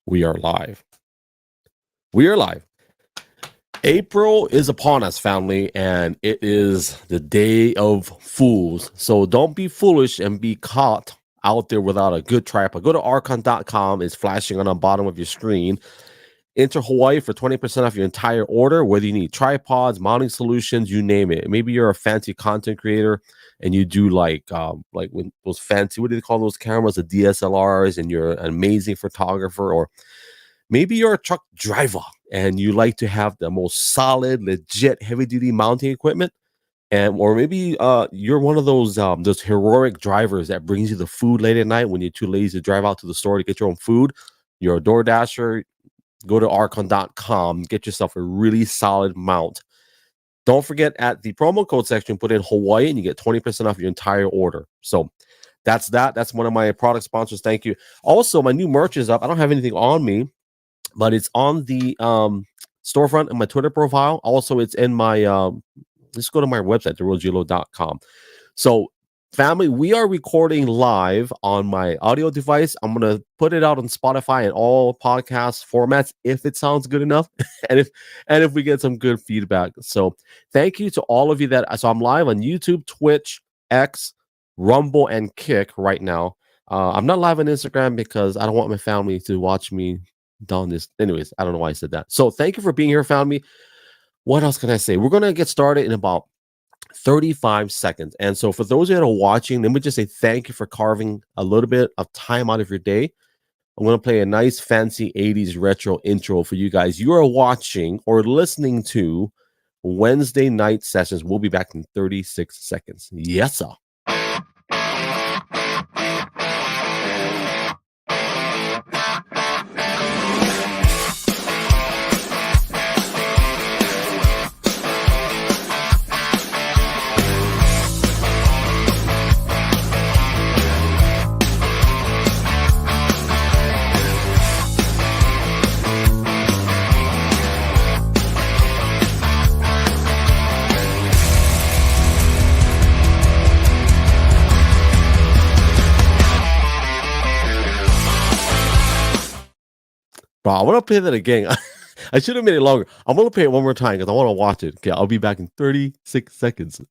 We are live. We are live. April is upon us, family, and it is the day of fools. So don't be foolish and be caught out there without a good tripod. Go to archon.com. It's flashing on the bottom of your screen. Enter Hawaii for 20% off your entire order, whether you need tripods, mounting solutions, you name it. Maybe you're a fancy content creator and you do like when those fancy, what do they call those cameras, the DSLRs, and you're an amazing photographer, or maybe you're a truck driver and you like to have the most solid, legit, heavy-duty mounting equipment, and or maybe you're one of those heroic drivers that brings you the food late at night when you're too lazy to drive out to the store to get your own food. You're a DoorDasher. Go to archon.com, get yourself a really solid mount. Don't forget at the promo code section, put in Hawaii, and you get 20% off your entire order. So that's that. That's one of my product sponsors. Thank you. Also, my new merch is up. I don't have anything on me, but it's on the storefront and my Twitter profile. Also, it's in my let's go to my website, therealgilo.com. So, family, we are recording live on my audio device. I'm gonna put it out on Spotify and all podcast formats if it sounds good enough, and if we get some good feedback. So, thank you to all of you that. So, I'm live on YouTube, Twitch, X, Rumble, and Kick right now. I'm not live on Instagram because I don't want my family to watch me down this. Anyways, I don't know why I said that. So thank you for being here, family. What else can I say? We're going to get started in about 35 seconds. And so for those that are watching, let me just say thank you for carving a little bit of time out of your day. I'm going to play a nice fancy 80s retro intro for you guys. You are watching or listening to Wednesday Night Sessions. We'll be back in 36 seconds. Yes, sir. Bro, I want to play that again. I should have made it longer. I'm going to play it one more time because I want to watch it. Okay, I'll be back in 36 seconds.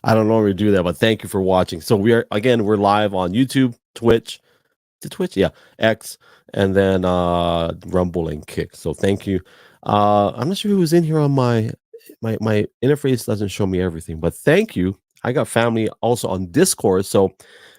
I don't normally do that, but thank you for watching. So we're live on YouTube, Twitch, yeah, X, and then Rumble and Kick. So thank you. I'm not sure who was in here on my interface doesn't show me everything, but thank you. I got family also on Discord. So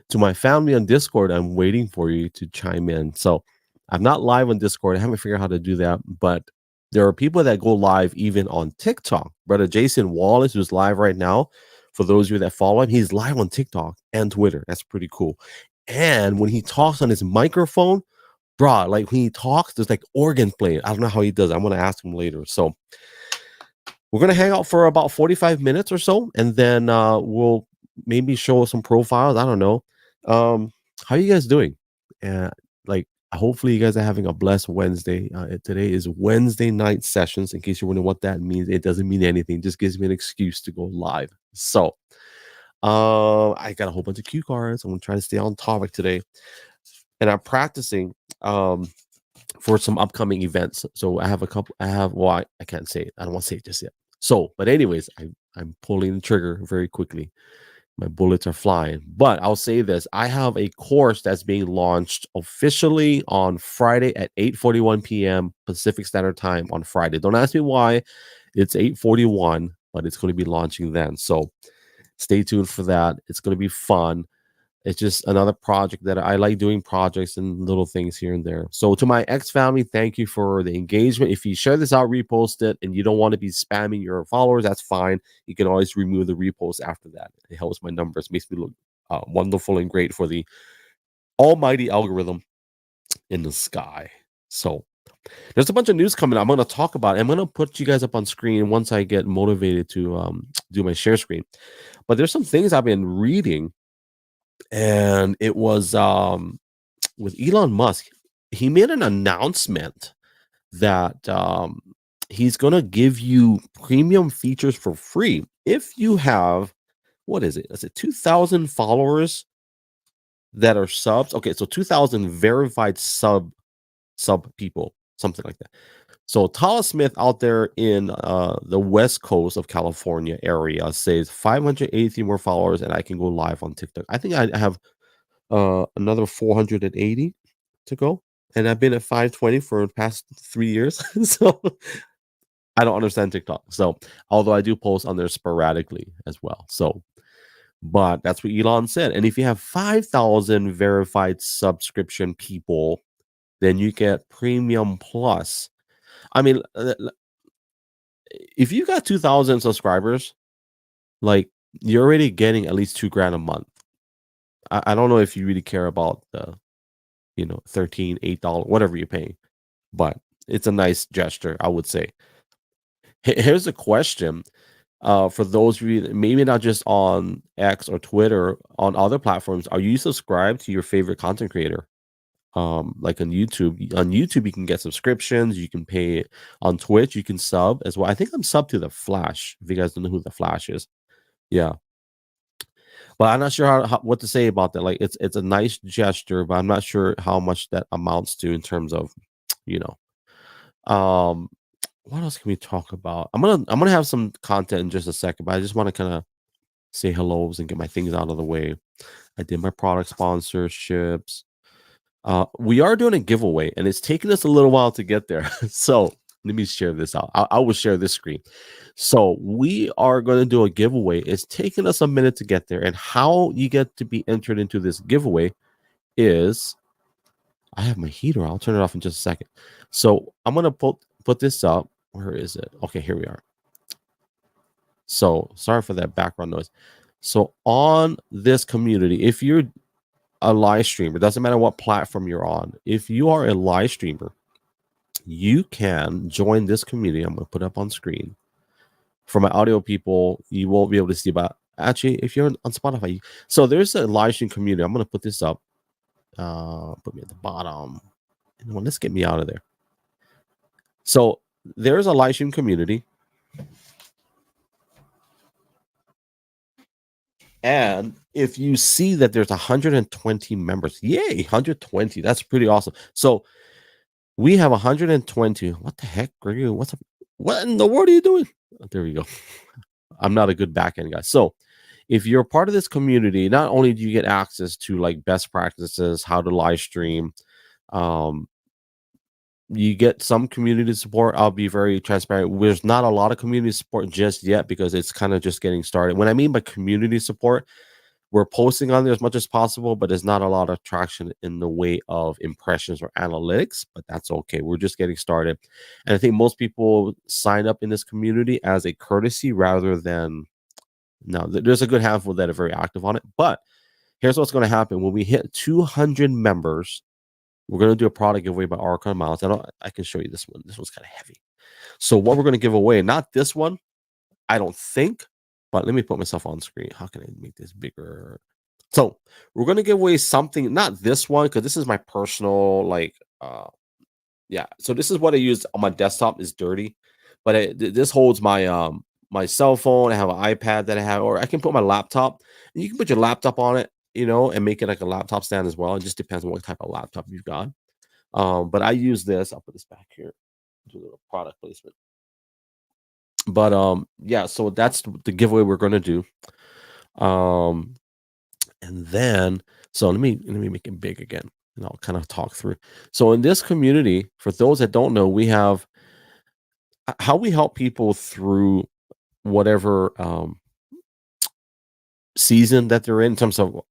to my family on Discord, I'm waiting for you to chime in. So I'm not live on Discord. I haven't figured out how to do that, but there are people that go live even on TikTok. Brother Jason Wallace, who's live right now. For those of you that follow him, he's live on TikTok and Twitter. That's pretty cool. And when he talks on his microphone, bro, like when he talks, there's like organ playing. I don't know how he does it. I'm going to ask him later. So we're going to hang out for about 45 minutes or so, and then we'll maybe show some profiles. I don't know. How are you guys doing? Hopefully you guys are having a blessed Wednesday. Today is Wednesday Night Sessions. In case you're wondering what that means, it doesn't mean anything. It just gives me an excuse to go live. So I got a whole bunch of cue cards. I'm going to try to stay on topic today. And I'm practicing for some upcoming events. So I have a couple. I can't say it. I don't want to say it just yet. So, but anyways, I'm pulling the trigger very quickly. My bullets are flying. But I'll say this. I have a course that's being launched officially on Friday at 8:41 p.m. Pacific Standard Time on Friday. Don't ask me why. It's 8:41, but it's going to be launching then. So stay tuned for that. It's going to be fun. It's just another project that I like doing projects and little things here and there. So to my ex family, thank you for the engagement. If you share this out, repost it, and you don't want to be spamming your followers, that's fine. You can always remove the repost after that. It helps my numbers, makes me look wonderful and great for the almighty algorithm in the sky. So there's a bunch of news coming. I'm going to talk about it. I'm going to put you guys up on screen once I get motivated to do my share screen. But there's some things I've been reading, and it was with Elon Musk. He made an announcement that he's going to give you premium features for free if you have, what is it? Is it 2,000 followers that are subs? Okay, so 2,000 verified sub people, something like that. So Tyler Smith out there in the west coast of California area says 583 more followers and I can go live on TikTok. I think I have another 480 to go, and I've been at 520 for the past 3 years. So I don't understand TikTok. So although I do post on there sporadically as well. So but that's what Elon said. And if you have 5,000 verified subscription people, then you get premium plus. I mean, if you got 2,000 subscribers, like you're already getting at least $2,000 a month. I don't know if you really care about the, $13, $8, whatever you're paying, but it's a nice gesture, I would say. Here's a question for those of you, maybe not just on X or Twitter, on other platforms. Are you subscribed to your favorite content creator? Like on YouTube. On YouTube, you can get subscriptions. You can pay on Twitch. You can sub as well. I think I'm sub to the Flash. If you guys don't know who the Flash is, yeah. But I'm not sure what to say about that. Like, it's a nice gesture, but I'm not sure how much that amounts to in terms of, you know. What else can we talk about? I'm gonna have some content in just a second, but I just want to kind of say hellos and get my things out of the way. I did my product sponsorships. We are doing a giveaway, and it's taking us a little while to get there. So let me share this out. I will share this screen. So we are going to do a giveaway. It's taking us a minute to get there, and how you get to be entered into this giveaway is I have my heater. I'll turn it off in just a second. So I'm going to put this up. Where is it? Okay, here we are. So sorry for that background noise. So on this community, if you're a live streamer, doesn't matter what platform you're on, if you are a live streamer, you can join this community. I'm going to put up on screen. For my audio people, you won't be able to see, but actually, if you're on Spotify, so there's a live stream community. I'm going to put this up. Put me at the bottom. Well, let's get me out of there. So there's a live stream community. And if you see that there's 120 members, yay, 120. That's pretty awesome. So we have 120. What the heck, Gregory? What's up? What in the world are you doing? There we go. I'm not a good backend guy. So if you're part of this community, not only do you get access to like best practices, how to live stream, you get some community support. I'll be very transparent. There's not a lot of community support just yet because it's kind of just getting started. When I mean by community support, we're posting on there as much as possible, but there's not a lot of traction in the way of impressions or analytics, but that's okay. We're just getting started. And I think most people sign up in this community as a courtesy rather than, no, there's a good handful that are very active on it. But here's what's going to happen. When we hit 200 members, we're going to do a product giveaway by Archon Miles. I can show you this one. This one's kind of heavy. So what we're going to give away, not this one, I don't think, but let me put myself on screen. How can I make this bigger? So we're going to give away something, not this one, because this is my personal, yeah. So this is what I use on my desktop. Is dirty, but this holds my my cell phone. I have an iPad that I have, or I can put my laptop, and you can put your laptop on it, and make it like a laptop stand as well. It just depends on what type of laptop you've got. But I use this. I'll put this back here. Do a little product placement. But yeah, so that's the giveaway we're gonna do. And then let me make it big again, and I'll kind of talk through. So in this community, for those that don't know, we have how we help people through whatever season that they're in terms of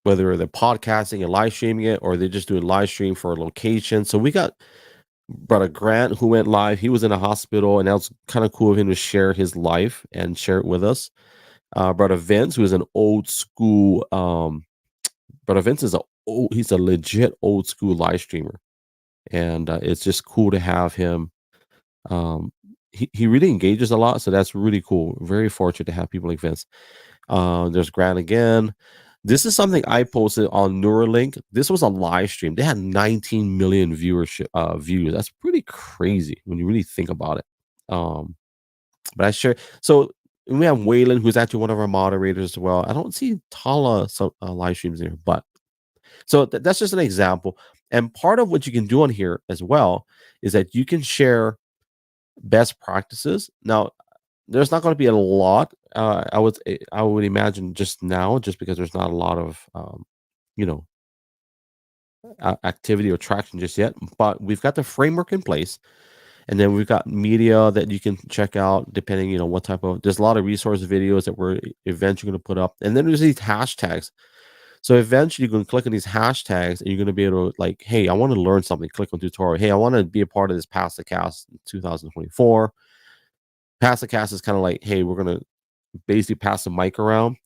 whether they're podcasting and live streaming it or they're just doing live stream for a location. So we got Brother Grant who went live. He was in a hospital, and that was kind of cool of him to share his life and share it with us. Brother Vince, who is an old school, Brother Vince is he's a legit old school live streamer, and it's just cool to have him. Um, he really engages a lot, so that's really cool. Very fortunate to have people like Vince. There's Grant again. This is something I posted on Neuralink. This was a live stream. They had 19 million views. That's pretty crazy when you really think about it. But I share. So we have Waylon, who's actually one of our moderators as well. I don't see Tala live streams here, but so that's just an example. And part of what you can do on here as well is that you can share best practices. Now, there's not going to be a lot. I would imagine just now, just because there's not a lot of you know activity or traction just yet. But we've got the framework in place, and then we've got media that you can check out depending, what type of. There's a lot of resource videos that we're eventually going to put up, and then there's these hashtags. So eventually, you're going to click on these hashtags, and you're going to be able to like, hey, I want to learn something. Click on tutorial. Hey, I want to be a part of this Pass the Cast 2024. Pass the Cast is kind of like, hey, we're going to basically pass the mic around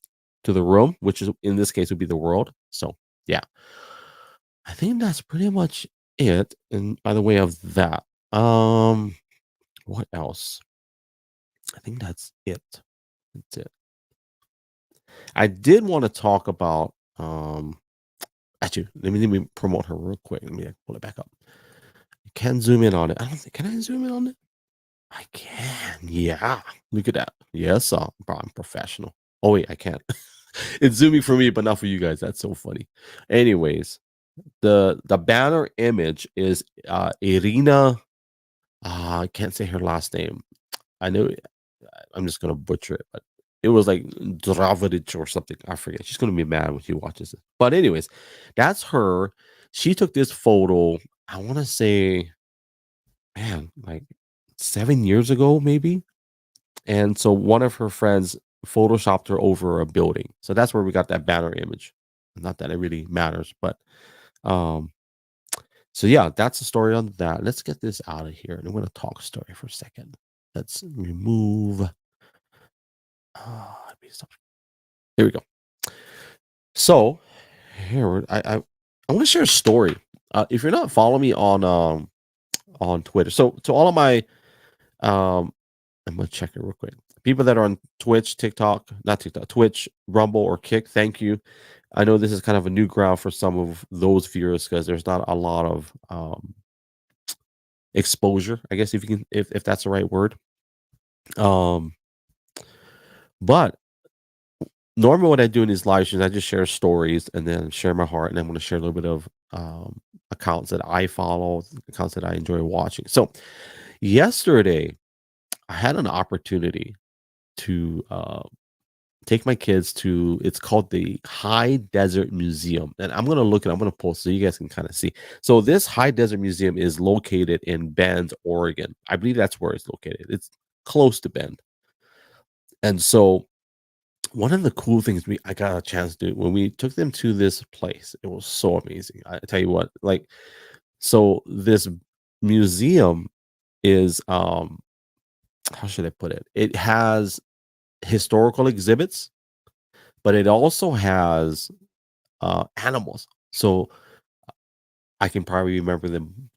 to the room, which is in this case would be the world. So yeah, I think that's pretty much it. And by the way of that, what else? I think that's it. That's it. I did want to talk about actually let me promote her real quick. Let me pull it back up. You can zoom in on it. I don't think can I zoom in on it? I can. Yeah. Look at that. Yes, bro, I'm professional. Oh wait, I can't. It's zooming for me, but not for you guys. That's so funny. Anyways, the banner image is Irina. I can't say her last name. I know I'm just gonna butcher it, but it was like Dravidic or something. I forget. She's gonna be mad when she watches it. But anyways, that's her. She took this photo. I want to say, man, like 7 years ago, maybe. And so one of her friends photoshopped her over a building. So that's where we got that banner image. Not that it really matters, but um so yeah, that's the story on that. Let's get this out of here. And I'm gonna talk story for a second. Let's remove there we go. So here I want to share a story. If you're not following me on Twitter, so to all of my um I'm gonna check it real quick. People that are on Twitch, TikTok, not TikTok, Twitch, Rumble, or Kick, thank you. I know this is kind of a new ground for some of those viewers because there's not a lot of exposure, I guess if you can, if that's the right word. Um, but normally what I do in these live streams, I just share stories and then share my heart, and I'm going to share a little bit of accounts that I follow, accounts that I enjoy watching. So yesterday, I had an opportunity to take my kids to it's called the High Desert Museum. And I'm gonna look it, I'm gonna post so you guys can kind of see. So this High Desert Museum is located in Bend, Oregon. I believe that's where it's located. It's close to Bend. And so one of the cool things I got a chance to do when we took them to this place, it was so amazing. I tell you what, like so this museum is how should I put it? It has historical exhibits, but it also has animals. So I can probably remember them.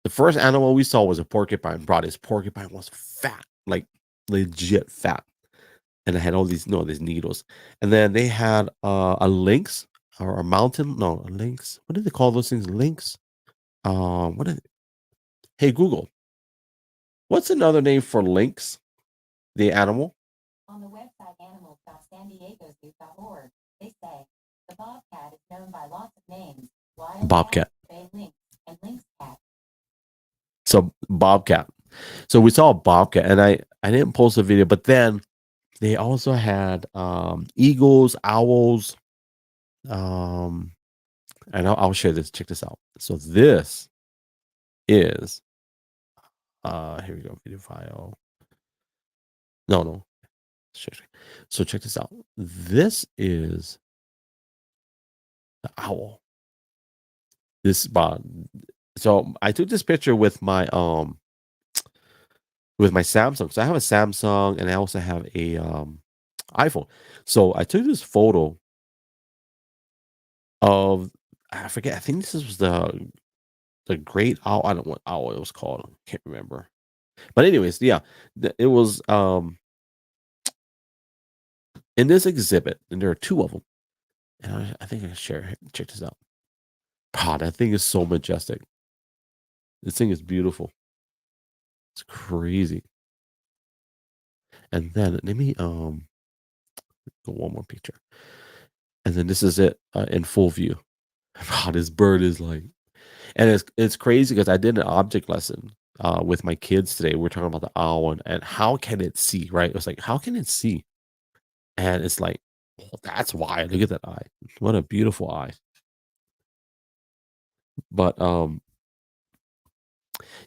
The first animal we saw was a porcupine. Bro, this porcupine was fat, like legit fat, and it had all these these needles. And then they had a lynx or a mountain. No, a lynx. What do they call those things? Lynx. What? Hey Google, what's another name for lynx? The animal. On the website animals.sandiegozoo.org, they say the bobcat is known by lots of names. Bobcat. Bay lynx, and lynx cat. So bobcat. So we saw a bobcat, and I didn't post a video, but then they also had eagles, owls, and I'll share this. Check this out. So this is here we go, video file. No. So check this out. This is The owl. This so I took this picture with my Samsung. So I have a Samsung and I also have a iPhone. So I took this photo of, I forget, I think this was the great owl. I don't know what owl it was called. Can't remember. But anyways, yeah, it was in this exhibit, and there are two of them. And I think I share. Check this out. God, that thing is so majestic. This thing is beautiful. It's crazy. And then let me go one more picture. And then this is it in full view. Wow, this bird is like, and it's crazy because I did an object lesson with my kids today. We're talking about the owl and how can it see, right? It was like, how can it see? And it's like, oh, that's why. Look at that eye. What a beautiful eye. But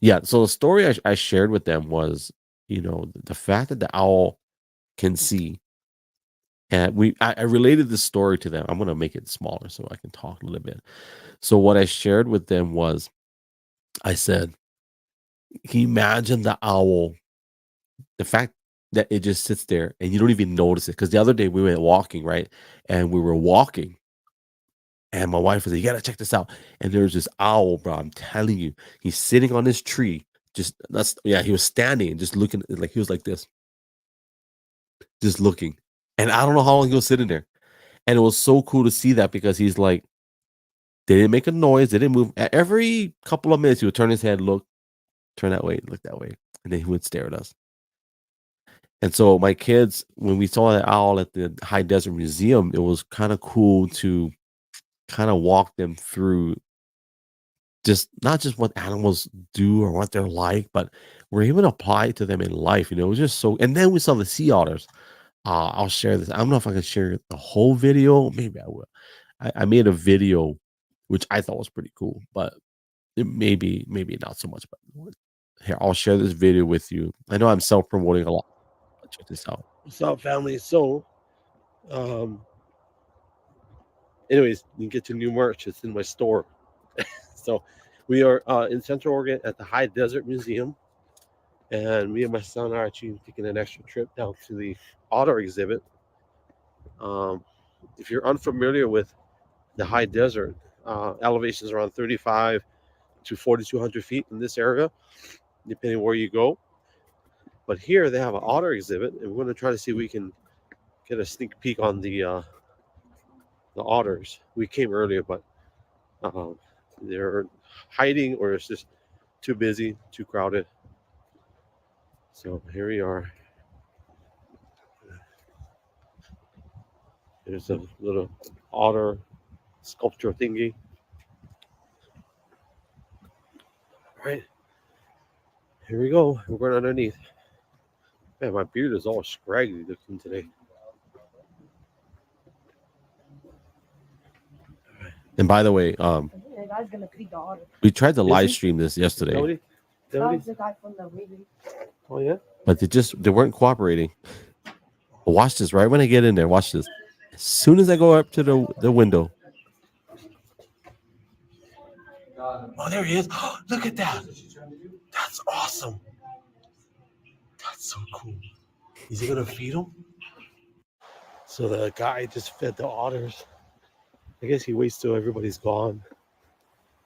yeah, so the story I shared with them was, the fact that the owl can see. And I related this story to them. I'm gonna make it smaller so I can talk a little bit. So what I shared with them was, I said, can you imagine the owl, the fact that it just sits there and you don't even notice it? Because the other day we went walking, right? And we were walking, and my wife was like, you gotta check this out. And there's this owl, bro. I'm telling you, he's sitting on this tree. He was standing and just looking, like he was like this, just looking. And I don't know how long he was sitting there. And it was so cool to see that because he's like, they didn't make a noise, they didn't move. Every couple of minutes, he would turn his head, look, turn that way, look that way, and then he would stare at us. And so my kids, when we saw that owl at the High Desert Museum, it was kind of cool to kind of walk them through just not just what animals do or what they're like, but we're even apply it to them in life. It was just so. And then we saw the sea otters. I'll share this. I don't know if I can share the whole video. Maybe I will. I made a video, which I thought was pretty cool, but maybe not so much. But here, I'll share this video with you. I know I'm self promoting a lot. But check this out. What's up, family? So, anyways, you can get your new merch. It's in my store. So, we are in Central Oregon at the High Desert Museum, and me and my son are actually taking an extra trip down to the otter exhibit. If you're unfamiliar with the high desert, elevations around 35 to 4,200 feet in this area, depending where you go. But here they have an otter exhibit, and we're going to try to see if we can get a sneak peek on the otters. We came earlier, but they're hiding, or it's just too busy, too crowded. So here we are. There's a little otter sculpture thingy. All right, here we go. We're going underneath. Man, my beard is all scraggly looking today. And by the way, we tried to live stream this yesterday. Oh yeah, but they weren't cooperating. Watch this. Right when I get in there, watch this. As soon as I go up to the window. Oh, there he is. Oh, look at that. That's awesome. That's so cool. Is he gonna feed them? So the guy just fed the otters. I guess he waits till everybody's gone.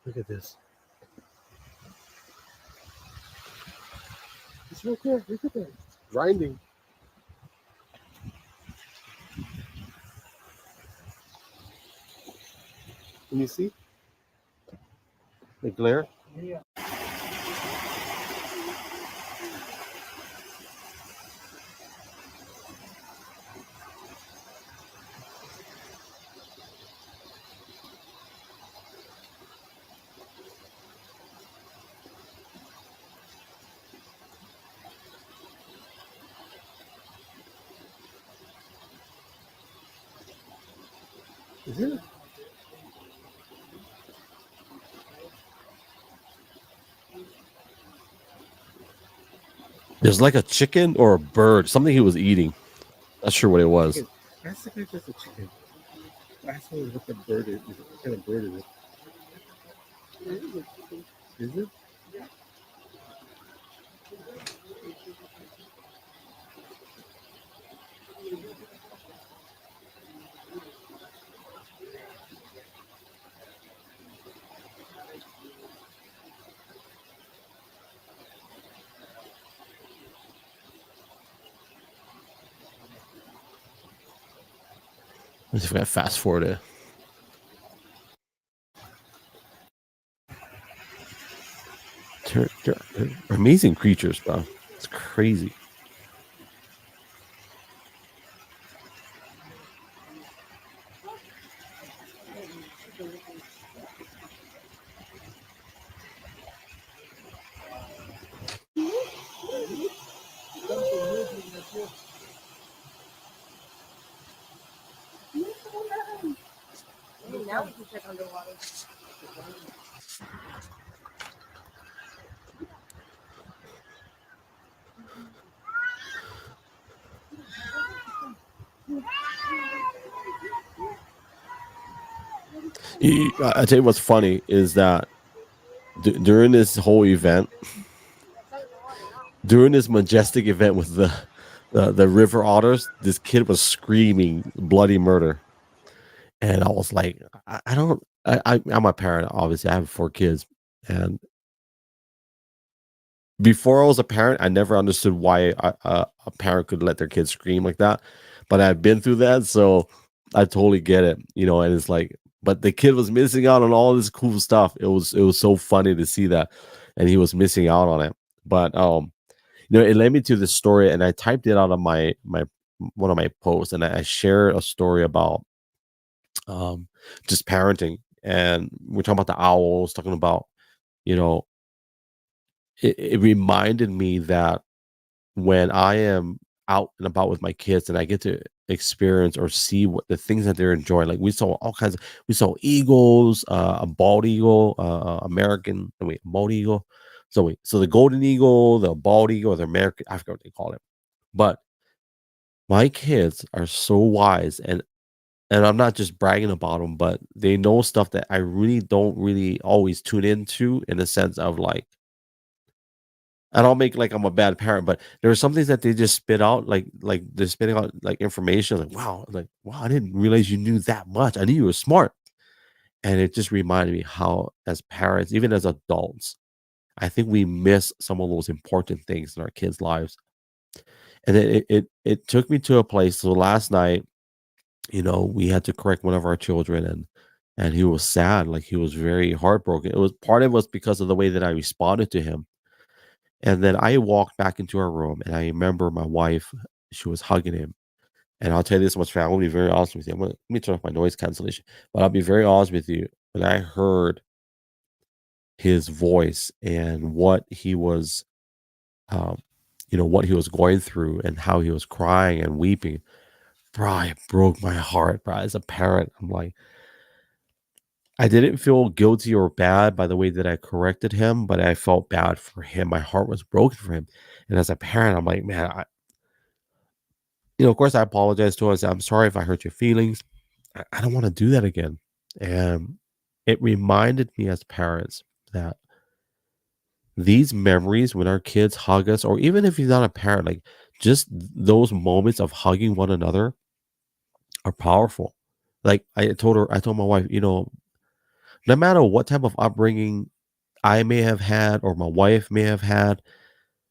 Look at this. It's right there. Look at that. It's grinding. Can you see the glare? Yeah. Is it? There's like a chicken or a bird, something he was eating. Not sure what it was. That's just a chicken. Ask her what the bird is. What kind of bird is it? Is it? Let's see if I can fast forward it. They're amazing creatures, bro. It's crazy. Now we can check underwater. I tell you what's funny is that during this whole event, during this majestic event with the river otters, this kid was screaming bloody murder, and I was like, I don't. I'm a parent, obviously. I have 4 kids, and before I was a parent, I never understood why a parent could let their kids scream like that. But I've been through that, so I totally get it. And it's like, but the kid was missing out on all this cool stuff. It was so funny to see that, and he was missing out on it. But it led me to this story, and I typed it out of my one of my posts, and I shared a story about um just parenting, and we're talking about the owls, talking about you know it reminded me that when I am out and about with my kids and I get to experience or see what the things that they're enjoying, like we saw eagles, a bald eagle, American, wait, bald eagle. So the golden eagle, the bald eagle, the American, I forgot what they call it. But my kids are so wise, and I'm not just bragging about them, but they know stuff that I really don't really always tune into, in the sense of like, I don't make like I'm a bad parent, but there are some things that they just spit out, like they're spitting out like information, like wow, I didn't realize you knew that much. I knew you were smart, and it just reminded me how, as parents, even as adults, I think we miss some of those important things in our kids' lives. And then it took me to a place. So last night, we had to correct one of our children, and he was sad, like he was very heartbroken. It was part of it was because of the way that I responded to him. And then I walked back into our room, and I remember my wife, she was hugging him. And I'll tell you this much, fam, I'm gonna be very honest with you. Let me turn off my noise cancellation. But I'll be very honest with you. When I heard his voice and um, what he was going through and how he was crying and weeping, bro, it broke my heart, bro. As a parent, I'm like, I didn't feel guilty or bad by the way that I corrected him, but I felt bad for him. My heart was broken for him. And as a parent, I'm like, man, of course, I apologize to him. I said, I'm sorry if I hurt your feelings. I don't want to do that again. And it reminded me as parents that these memories, when our kids hug us, or even if he's not a parent, like just those moments of hugging one another are powerful. Like I told my wife, no matter what type of upbringing I may have had or my wife may have had,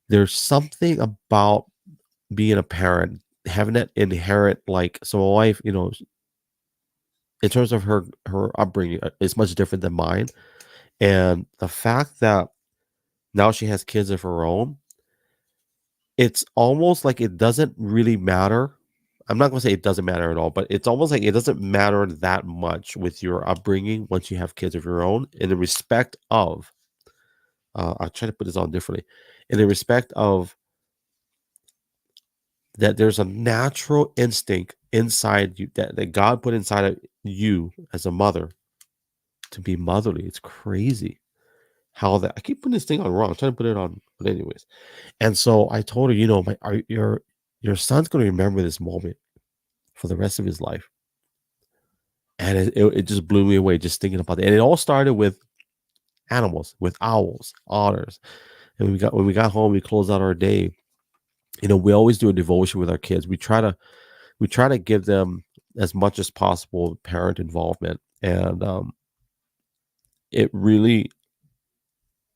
there's something about being a parent, having that inherent, like, so my wife, in terms of her upbringing, is much different than mine. And the fact that now she has kids of her own, it's almost like it doesn't really matter. I'm not going to say it doesn't matter at all, but it's almost like it doesn't matter that much with your upbringing once you have kids of your own, in the respect of, I'll try to put this on differently, in the respect of that there's a natural instinct inside you that God put inside of you as a mother to be motherly. It's crazy how that I keep putting this thing on wrong. I'm trying to put it on, but anyways. And so I told her, your son's going to remember this moment for the rest of his life. and it just blew me away just thinking about it. And it all started with animals, with owls, otters. And when we got home, we closed out our day. We always do a devotion with our kids. We try to give them as much as possible parent involvement, and it really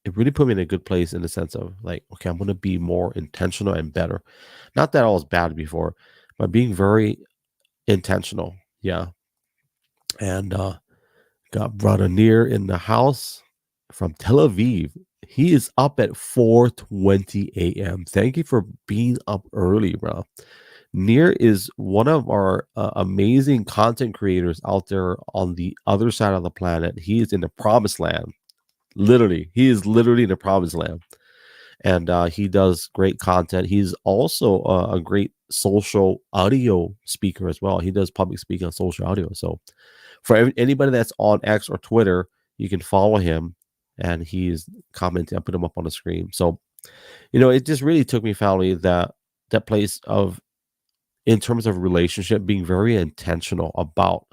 it really put me in a good place in the sense of like, okay, I'm going to be more intentional and better. Not that I was bad before, but being very intentional. Yeah, and got brother Near in the house from Tel Aviv. He is up at 4:20 a.m. Thank you for being up early, bro. Near is one of our amazing content creators out there on the other side of the planet. He is in the promised land. Literally, he is literally in the promised land, and he does great content. He's also a great social audio speaker as well. He does public speaking on social audio. So, for anybody that's on X or Twitter, you can follow him, and he's commenting. I put him up on the screen. So, it just really took me, family, that place of, in terms of relationship, being very intentional about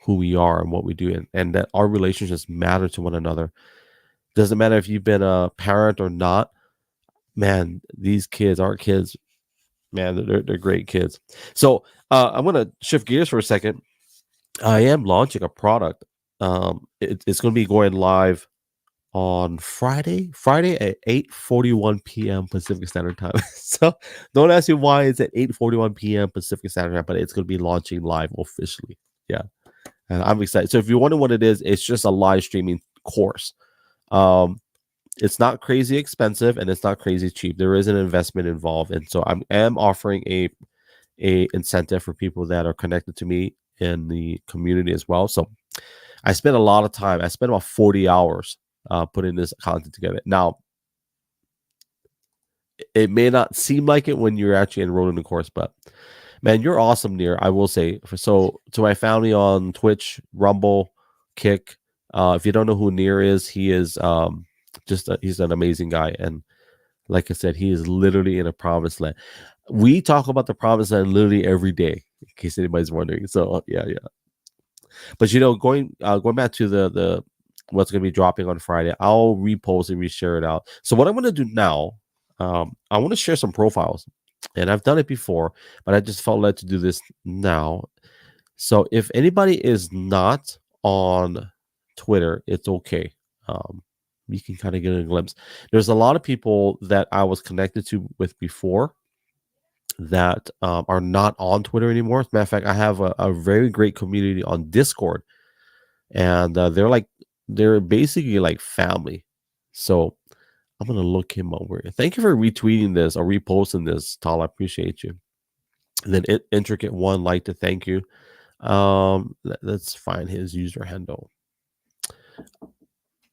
who we are and what we do, and that our relationships matter to one another. Doesn't matter if you've been a parent or not, man. These kids, our kids, man, they're great kids. So I'm gonna shift gears for a second. I am launching a product. It's going to be going live on Friday at 8:41 p.m. Pacific Standard Time. So don't ask me why it's at 8:41 p.m. Pacific Standard Time, but it's going to be launching live officially. Yeah, and I'm excited. So if you wonder what it is, it's just a live streaming course. Um, it's not crazy expensive and it's not crazy cheap. There is an investment involved, and so I am offering a incentive for people that are connected to me in the community as well. So I spent a lot of time. I spent about 40 hours putting this content together. Now, it may not seem like it when you're actually enrolled in the course, but man, you're awesome, Near. I will say. So to my family on Twitch, Rumble, Kick. If you don't know who Near is, he is he's an amazing guy, and like I said, he is literally in a promised land. We talk about the promised land literally every day, in case anybody's wondering. So yeah. But going back to the what's going to be dropping on Friday, I'll repost and reshare it out. So what I'm going to do now, I want to share some profiles, and I've done it before, but I just felt led to do this now. So if anybody is not on Twitter, it's okay. You can kind of get a glimpse. There's a lot of people that I was connected to with before that are not on Twitter anymore. As a matter of fact, I have a very great community on Discord, and they're basically like family. So I'm gonna look him over. Thank you for retweeting this or reposting this, Tal. I appreciate you. And then Intricate One, like to thank you. Let's find his user handle.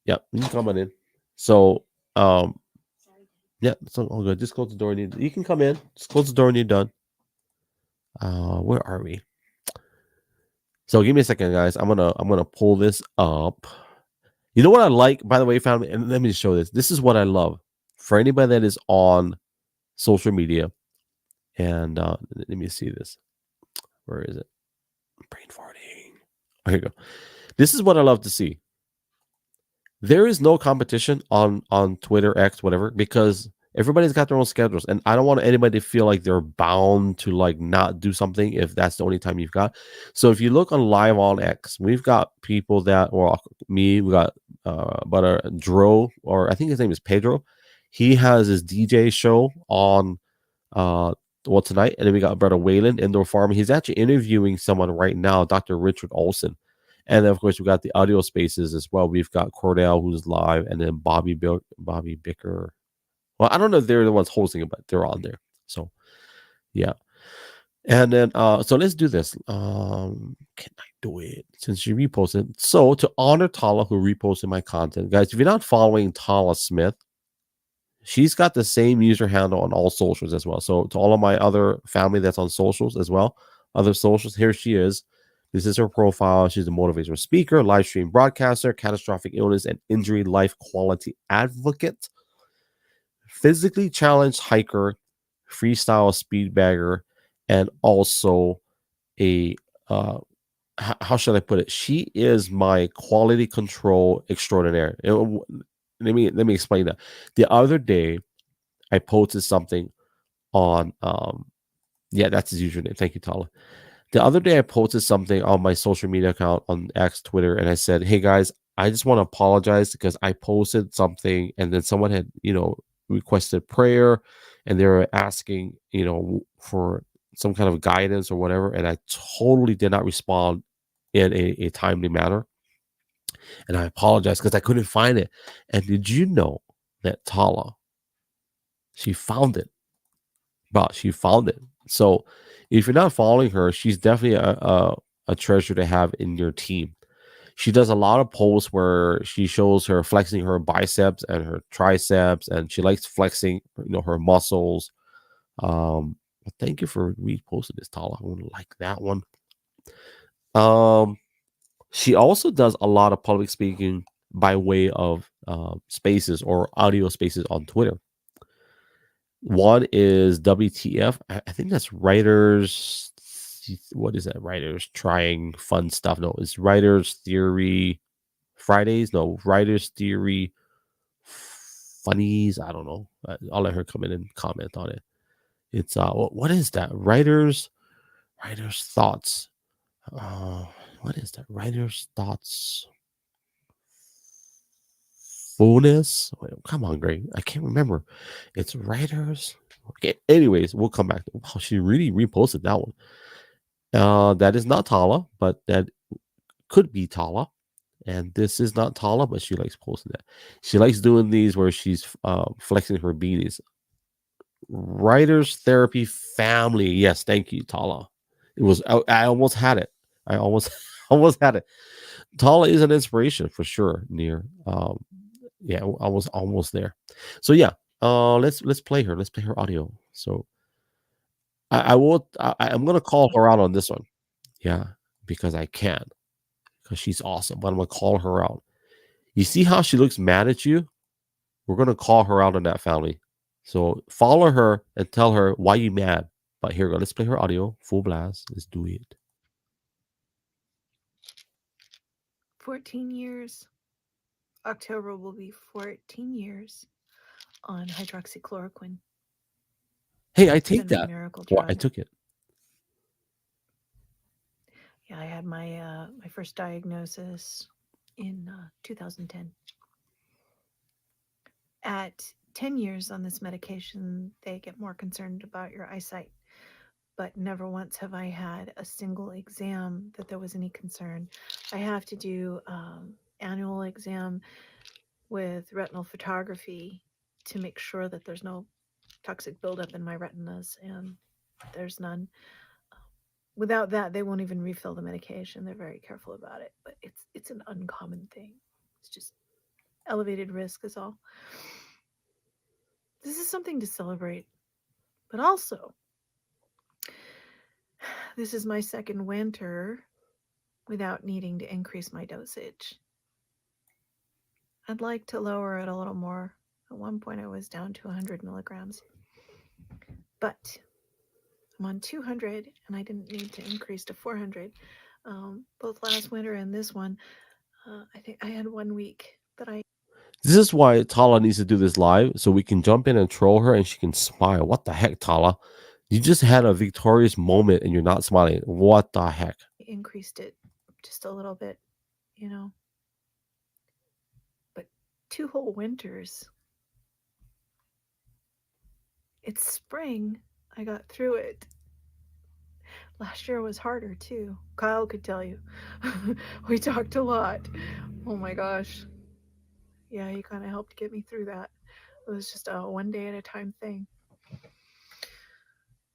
Yep, you can come on in. So yeah, it's all good. Just close the door. You can come in. Just close the door when you're done. Where are we? So give me a second, guys. I'm gonna pull this up. You know what I like, by the way, family, and let me just show this. This is what I love for anybody that is on social media. And let me see this. Where is it? Brain farting. Oh, here you go. This is what I love to see. There is no competition on Twitter, X, whatever, because everybody's got their own schedules, and I don't want anybody to feel like they're bound to like not do something if that's the only time you've got. So if you look on live on X, we've got people that, or me, we got but Dro, or I think his name is Pedro. He has his DJ show on tonight, and then we got brother Waylon, Indoor Farming. He's actually interviewing someone right now, Dr. Richard Olson. And then, of course, we got the audio spaces as well. We've got Cordell, who's live, and then Bobby Bicker. Well, I don't know if they're the ones hosting it, but they're on there. So, yeah. And then, so let's do this. Can I do it? Since she reposted. So, to honor Tala, who reposted my content, guys, if you're not following Tala Smith, she's got the same user handle on all socials as well. So, to all of my other family that's on socials as well, other socials, here she is. This is her profile. She's a motivational speaker, live stream broadcaster, catastrophic illness and injury life quality advocate, physically challenged hiker, freestyle speed bagger, and also a how should I put it? She is my quality control extraordinaire. Let me explain that. The other day, I posted something on yeah, that's his username. Thank you, Tala. The other day, I posted something on my social media account on X, Twitter, and I said, "Hey guys, I just want to apologize because I posted something, and then someone had, requested prayer, and they were asking, for some kind of guidance or whatever, and I totally did not respond in a timely manner, and I apologize because I couldn't find it." And did you know that Tala, she found it? But she found it. So if you're not following her, she's definitely a treasure to have in your team. She does a lot of posts where she shows her flexing her biceps and her triceps, and she likes flexing, her muscles. But thank you for reposting this, Tala. I would like that one. Um, she also does a lot of public speaking by way of spaces or audio spaces on Twitter. One is WTF. I think that's writers. What is that? Writers trying fun stuff. No, it's Writers Theory Fridays. No, Writers Theory Funnies. I don't know. I'll let her come in and comment on it. It's what is that? Writers Thoughts. What is that? Writers Thoughts. Fullness. Wait, come on, Greg. I can't remember. It's writers. Okay. Anyways, we'll come back. Wow, she really reposted that one. That is not Tala, but that could be Tala. And this is not Tala, but she likes posting that. She likes doing these where she's flexing her beanies. Writers Therapy Family. Yes, thank you, Tala. It was I almost had it. I almost almost had it. Tala is an inspiration for sure. Near yeah, I was almost there. So yeah, let's play her. Let's play her audio. So I will. I'm gonna call her out on this one. Yeah, because I can. Because she's awesome. But I'm gonna call her out. You see how she looks mad at you? We're gonna call her out on that, family. So follow her and tell her why you mad. But here we go. Let's play her audio full blast. Let's do it. 14 years. October will be 14 years on hydroxychloroquine. Hey, I It's take been my that. miracle Well, I drug. took it. Yeah, I had my first diagnosis in 2010. At 10 years on this medication, they get more concerned about your eyesight. But never once have I had a single exam that there was any concern. I have to do annual exam with retinal photography to make sure that there's no toxic buildup in my retinas, and there's none. Without that, they won't even refill the medication. They're very careful about it, but it's an uncommon thing. It's just elevated risk is all. This is something to celebrate, but also this is my second winter without needing to increase my dosage. I'd like to lower it a little more. At one point, I was down to 100 milligrams, but I'm on 200, and I didn't need to increase to 400. Both last winter and this one, I think I had 1 week that I. This is why Tala needs to do this live so we can jump in and troll her and she can smile. What the heck, Tala? You just had a victorious moment and you're not smiling. What the heck? Increased it just a little bit, you know. But 2 whole winters. It's spring. I got through it. Last year was harder too. Kyle could tell you. We talked a lot. Oh my gosh. Yeah, he kind of helped get me through that. It was just a one day at a time thing.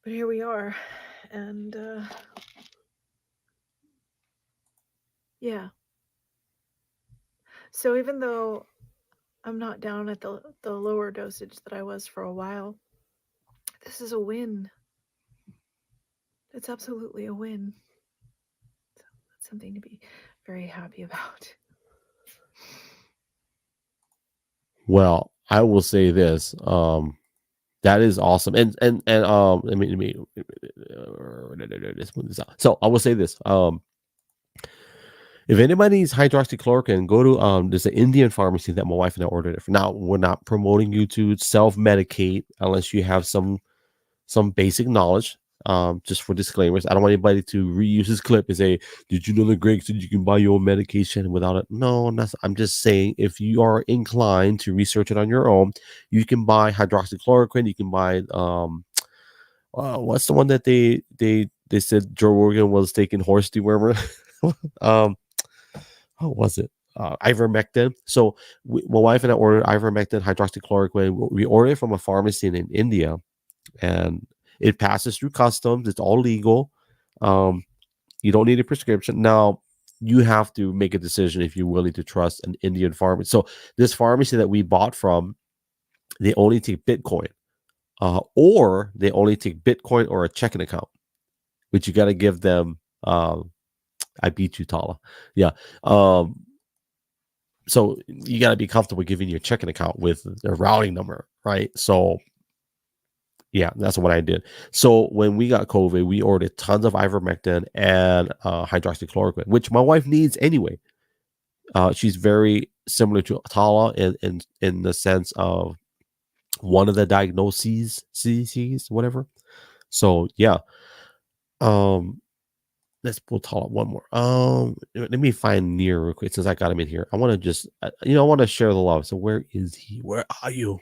But here we are. And yeah. So even though I'm not down at the lower dosage that I was for a while, this is a win. It's absolutely a win. So that's something to be very happy about. Well, I will say this. That is awesome. Let me this out. So I will say this. If anybody needs hydroxychloroquine, go to there's an Indian pharmacy that my wife and I ordered it from. Now, we're not promoting you to self-medicate unless you have some basic knowledge. Just for disclaimers, I don't want anybody to reuse this clip and say, "Did you know that Greg said you can buy your own medication without it?" No, I'm just saying if you are inclined to research it on your own, you can buy hydroxychloroquine. You can buy what's the one that they said Joe Rogan was taking horse dewormer? um, what was it? Ivermectin. So my wife and I ordered ivermectin, hydroxychloroquine. We ordered it from a pharmacy in India, and it passes through customs. It's all legal. You don't need a prescription. Now, you have to make a decision if you're willing to trust an Indian pharmacy. So this pharmacy that we bought from, they only take Bitcoin, or they only take Bitcoin or a checking account, which you got to give them. I beat you, Tala. Yeah. So you got to be comfortable giving your checking account with a routing number, right? So yeah, that's what I did. So when we got COVID, we ordered tons of ivermectin and hydroxychloroquine, which my wife needs anyway. She's very similar to Tala in the sense of one of the diagnoses, CDCs, whatever. So yeah. Let's pull Tala one more. Let me find Near real quick since I got him in here. I want to just, I want to share the love. So where is he? Where are you?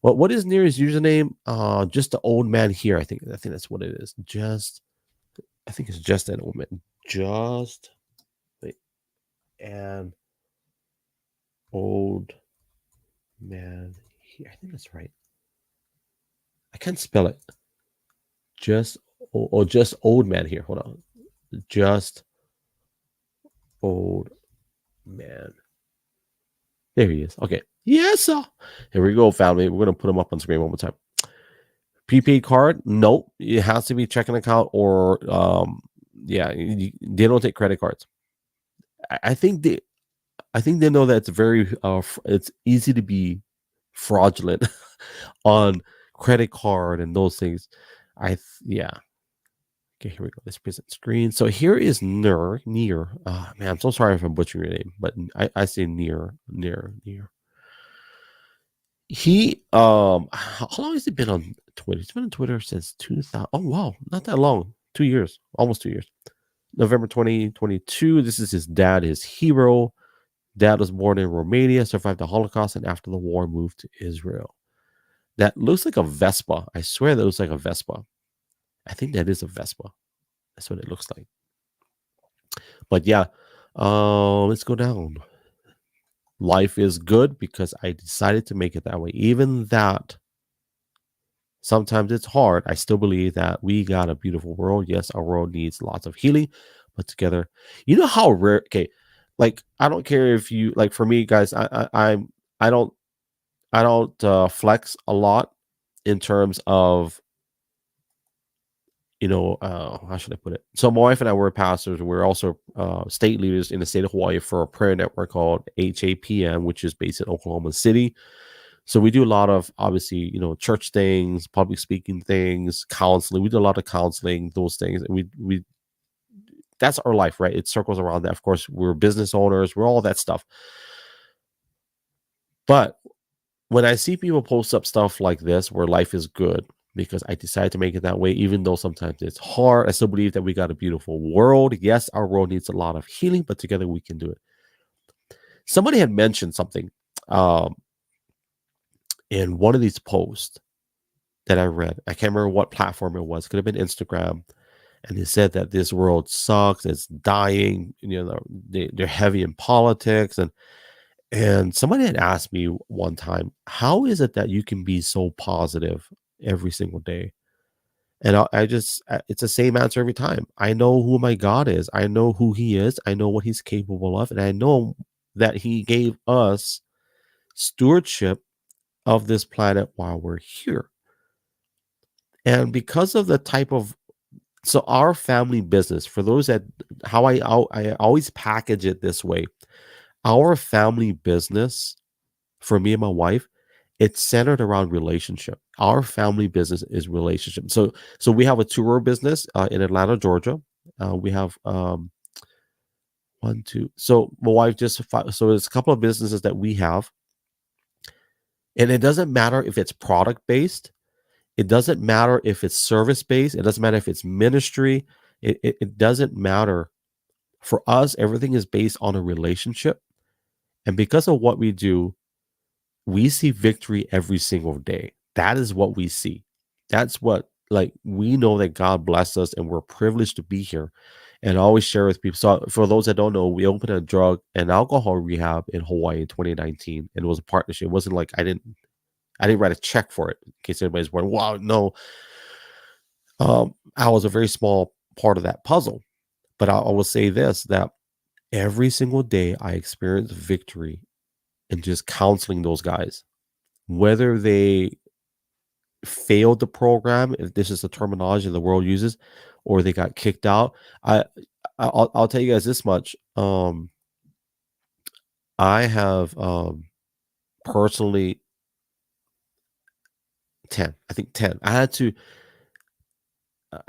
What is Near's username? Just the old man here. I think that's what it is. I think it's just an old man. Just wait, an old man here. I think that's right. I can't spell it. Just old man here. Hold on. Just old man. There he is. Okay. Yes, sir. Here we go, family. We're going to put him up on screen one more time. prepaid card? Nope. It has to be checking account or, they don't take credit cards. I think they know that it's very, it's easy to be fraudulent on credit card and those things. Yeah. Okay, here we go. Let's present screen. So here is Near. Man, I'm so sorry if I'm butchering your name, but I say Near. He how long has he been on Twitter? He's been on Twitter since 2000. Oh wow, not that long. 2 years, almost 2 years. November 2022. This is his dad, his hero. Dad was born in Romania, survived the Holocaust, and after the war moved to Israel. That looks like a Vespa. I swear that looks like a Vespa. I think that is a Vespa. That's what it looks like. But yeah, let's go down. Life is good because I decided to make it that way. Even that sometimes it's hard. I still believe that we got a beautiful world. Yes, our world needs lots of healing, but together, you know how rare. Okay, like I don't care if you like. For me, guys, I don't flex a lot in terms of how should I put it? So my wife and I were pastors. We're also state leaders in the state of Hawaii for a prayer network called HAPM, which is based in Oklahoma City. So we do a lot of obviously, church things, public speaking things, counseling. We do a lot of counseling, those things. And we that's our life, right? It circles around that. Of course, we're business owners, we're all that stuff. But when I see people post up stuff like this where life is good, because I decided to make it that way, even though sometimes it's hard. I still believe that we got a beautiful world. Yes, our world needs a lot of healing, but together we can do it. Somebody had mentioned something in one of these posts that I read. I can't remember what platform it was. Could have been Instagram. And they said that this world sucks. It's dying. They're heavy in politics. And somebody had asked me one time, how is it that you can be so positive every single day? And it's the same answer every time. I know who my God is. I know who he is. I know what he's capable of. And I know that he gave us stewardship of this planet while we're here. And because of the type of, so our family business, for those that, how I always package it this way, our family business for me and my wife, it's centered around relationship. Our family business is relationship. So we have a tour business in Atlanta, Georgia. We have 1, 2. So my wife just so there's a couple of businesses that we have, and it doesn't matter if it's product based, it doesn't matter if it's service based, it doesn't matter if it's ministry, it doesn't matter. For us, everything is based on a relationship, and because of what we do, we see victory every single day. That is what we see. That's what, like, we know that God blessed us and we're privileged to be here. And I always share with people. So, for those that don't know, we opened a drug and alcohol rehab in Hawaii in 2019, and it was a partnership. It wasn't like I didn't write a check for it. In case anybody's wondering, wow, no, I was a very small part of that puzzle. But I will say this: that every single day I experience victory in just counseling those guys, whether they failed the program, if this is the terminology the world uses, or they got kicked out. I'll tell you guys this much. I have personally 10. I think 10. I don't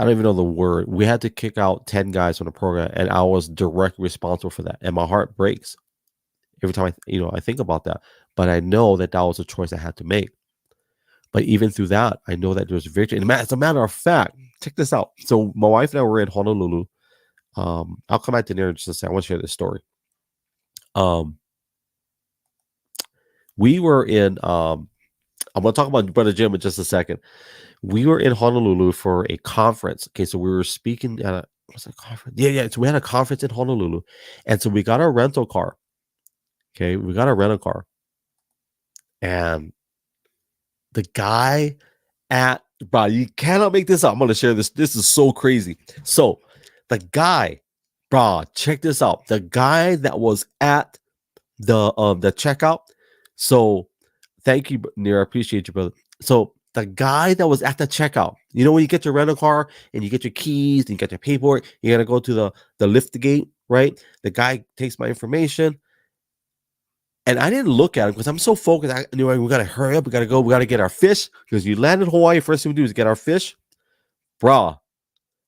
even know the word. We had to kick out 10 guys from the program, and I was directly responsible for that. And my heart breaks every time I think about that. But I know that was a choice I had to make. But even through that, I know that there's victory. And as a matter of fact, check this out. So my wife and I were in Honolulu. I'll come back to there in just a second. I want to share this story. We were in I'm going to talk about Brother Jim in just a second. We were in Honolulu for a conference. Okay, so we were speaking at what's that conference? Yeah. So we had a conference in Honolulu, and so we got our rental car. Okay, we got a rental car, and the guy bro, you cannot make this up. I'm going to share this. This is so crazy. So the guy, bro, check this out. The guy that was at the checkout. So thank you, Nir. I appreciate you, brother. So the guy that was at the checkout, when you get your rental car and you get your keys and you get your paperwork, you got to go to the lift gate, right? The guy takes my information. And I didn't look at him because I'm so focused. I knew we got to hurry up. We got to go. We got to get our fish because you land in Hawaii. First thing we do is get our fish. Bruh,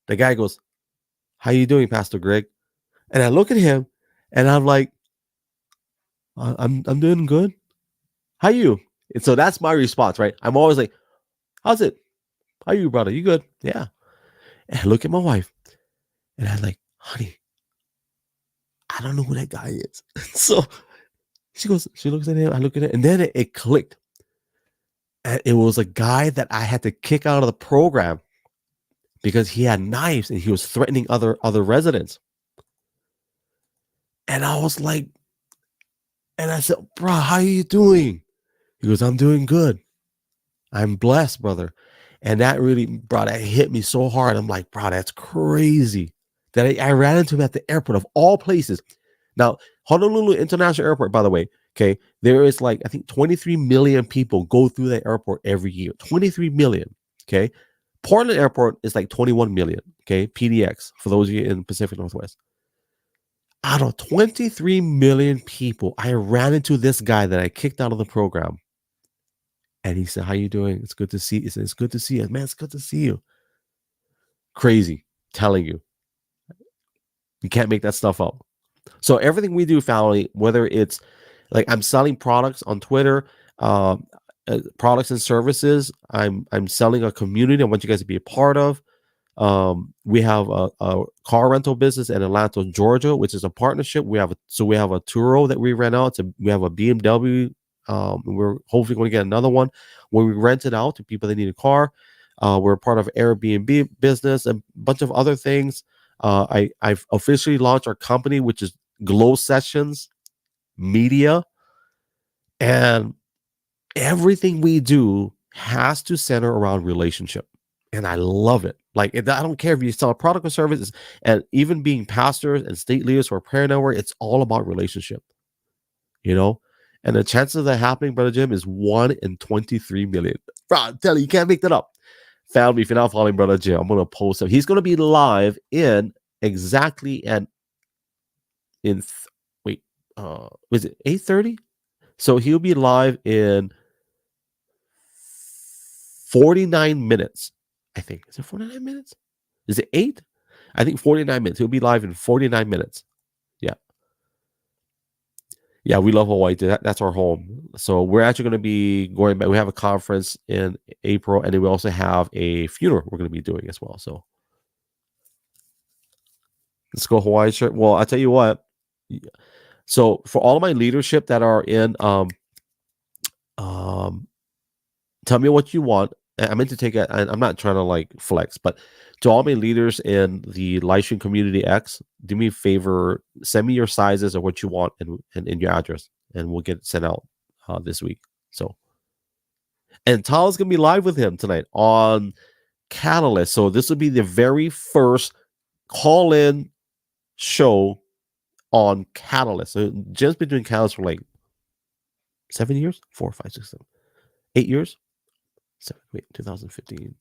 the guy goes, "How you doing, Pastor Greg?" And I look at him and I'm like, I'm doing good. How you? And so that's my response, right? I'm always like, "How's it? How you, brother? You good?" Yeah. And I look at my wife and I'm like, "Honey, I don't know who that guy is." So she looks at him, I look at it, and then it clicked. And it was a guy that I had to kick out of the program because he had knives and he was threatening other residents. And I was like, and I said, "Bro, how are you doing?" He goes, "I'm doing good. I'm blessed, brother." And that really, bro, that hit me so hard. I'm like, "Bro, that's crazy." That I ran into him at the airport of all places. Now, Honolulu International Airport, by the way, okay, there is like, I think 23 million people go through that airport every year. 23 million, okay? Portland Airport is like 21 million, okay? PDX, for those of you in the Pacific Northwest. Out of 23 million people, I ran into this guy that I kicked out of the program. And he said, "How you doing? It's good to see you." He said, "It's good to see you." "Man, it's good to see you." Crazy, telling you. You can't make that stuff up. So everything we do, family, whether it's like I'm selling products on Twitter, products and services, I'm selling a community I want you guys to be a part of. We have a car rental business in Atlanta, Georgia, which is a partnership. We have a Turo that we rent out. We have a BMW. We're hopefully going to get another one where we rent it out to people that need a car. We're part of Airbnb business and a bunch of other things. I've officially launched our company, which is Glow Sessions Media, and everything we do has to center around relationship, and I love it. Like, I don't care if you sell a product or services, and even being pastors and state leaders for a prayer network, it's all about relationship, and the chances of that happening, Brother Jim, is 1 in 23 million. Bro, I'm telling you can't make that up. Family, if you're not following Brother Jim, I'm going to post him. He's going to be live in exactly at was it 8:30? So he'll be live in 49 minutes. I think. Is it 49 minutes? Is it 8? I think 49 minutes. He'll be live in 49 minutes. Yeah. Yeah, we love Hawaii. That's our home. So we're actually going to be going back. We have a conference in April, and then we also have a funeral we're going to be doing as well. So let's go Hawaii shirt. Well, I tell you what. So for all of my leadership that are in, um, tell me what you want. I meant to take it. I'm not trying to like flex, but to all my leaders in the Livestream Community X, do me a favor, send me your sizes or what you want and your address, and we'll get it sent out this week. So, and Tala's gonna be live with him tonight on Catalyst. So this will be the very first call-in show on Catalyst. So Jim's been doing Catalyst for like 7 years, 4, 5, 6, 7, 8 years. 2015.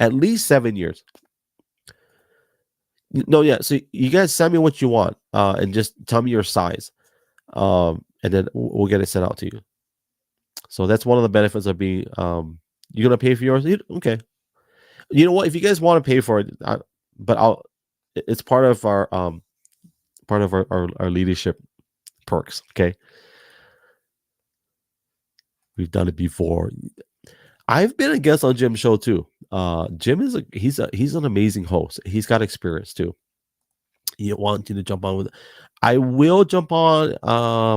At least 7 years. No, yeah. So you guys send me what you want, and just tell me your size, and then we'll get it sent out to you. So that's one of the benefits of being. You're gonna pay for yours, okay? You know what? If you guys want to pay for it, but I'll. It's part of our our leadership perks. Okay, we've done it before. I've been a guest on Jim's show too. Jim is he's an amazing host. He's got experience too. You want you to jump on with it. I will jump on.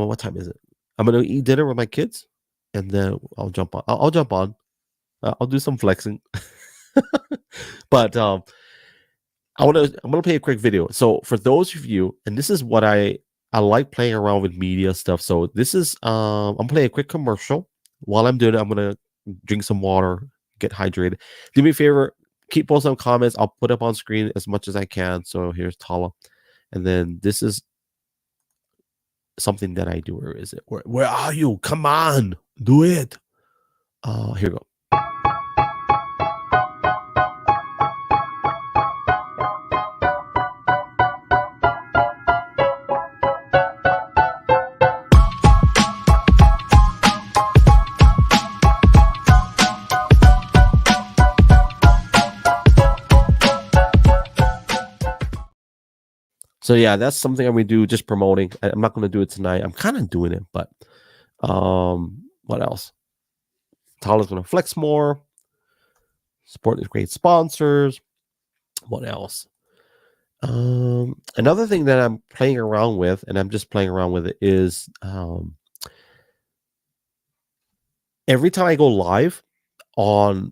What time is it? I'm gonna eat dinner with my kids, and then I'll jump on. I'll jump on. I'll do some flexing. But I'm gonna play a quick video. So for those of you, and this is what I like playing around with media stuff. So this is I'm playing a quick commercial. While I'm doing it, I'm gonna drink some water, get hydrated. Do me a favor, keep posting comments. I'll put up on screen as much as I can. So here's Tala, and then this is something that I do. Where is it? Where are you? Come on, do it. Here we go. So yeah, that's something I'm gonna do, just promoting. I'm not gonna do it tonight. I'm kind of doing it, but what else? Tala's gonna flex more, support these great sponsors. What else? Another thing that I'm playing around with, and I'm just playing around with it, is every time I go live on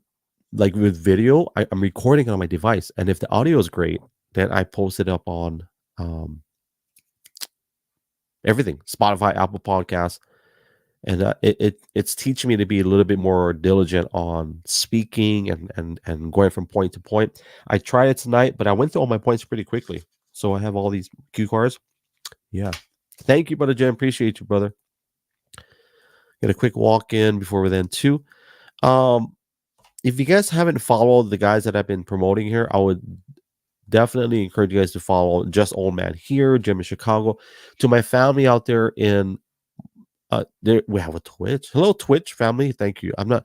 like with video, I'm recording on my device, and if the audio is great, then I post it up on everything, Spotify, Apple Podcasts, and it's teaching me to be a little bit more diligent on speaking and going from point to point. I tried it tonight, but I went through all my points pretty quickly, so I have all these cue cards. Yeah, thank you, brother Jim. Appreciate you, brother. Get a quick walk in before we then too. If you guys haven't followed the guys that I've been promoting here, I would definitely encourage you guys to follow Just Old Man here, Jim in Chicago. To my family out there in there, we have a Twitch. Hello, Twitch family. Thank you. I'm a